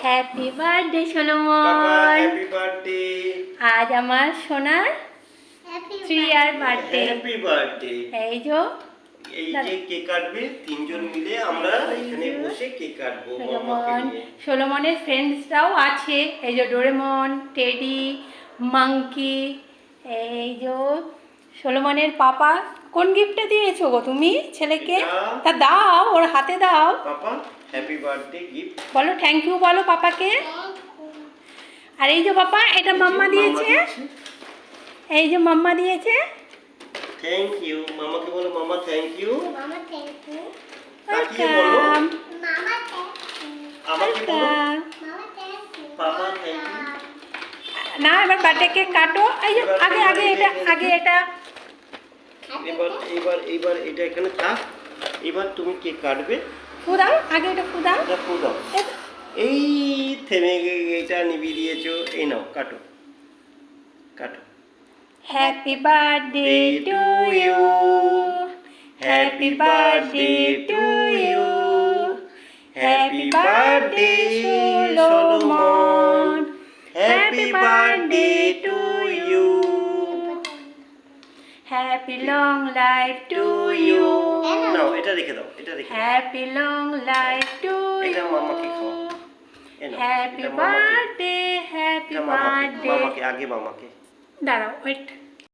Happy birthday পাপা Solomon. Happy birthday. আজ আমার সোনার 3 ইয়ার বার্থডে। Happy birthday. এই যে এই যে কেক কাটবে তিনজন মিলে, আমরা এখানে বসে কেক কাটবো মামাকে সোলোমন, নিয়ে। সোলোমনের ফ্রেন্ডসরাও আছে। এই যে ডোরেমন, টেডি, মাঙ্কি। এই যে সোলোমনের পাপা। কোন গিফটটা দিয়েছো গো তুমি ছেলেকে? তা দাও, ওর হাতে দাও। পাপা হ্যাপি বার্থডে গিফট বলো থ্যাংক ইউ, বলো পাপাকে। আর এই যে পাপা, এটা মাম্মা দিয়েছে। এই যে মাম্মা দিয়েছে। থ্যাংক ইউ মামাকে বলো, মামা থ্যাংক ইউ। মামা থ্যাংক ইউ। কাকিয়ে বলো, ওয়েলকাম মামা থ্যাংক ইউ। আমাকে বলো মামা থ্যাংক ইউ। পাপা থ্যাংক ইউ। না, এবার বার্থডে কেক কাটো। এই যে আগে আগে এটা, আগে এটা। এবার এবার এবার এটা এখানে থাক। এবার তুমি কেক কাটবে। ফুদাও, আগে এটা ফুদাও। এটা ফুল দাও। এই থেমে এটা নিভিয়ে দিয়েছো, এই নাও কাটো কাটো। Happy birthday to you, happy birthday to you, happy birthday Solomon, happy birthday to you, happy long life to you, নাও এটা রেখে দাও, এটা রেখে দাও। হ্যাপি লং লাইফ টু এটা ইউ, মামাকে খাও। এই নাও, হ্যাপি এটা মামাকে। বার্থডে, হ্যাপি এটা মামাকে, বার্থডে। মামাকে আগে মামাকে। দাঁড়াও, ওয়েট।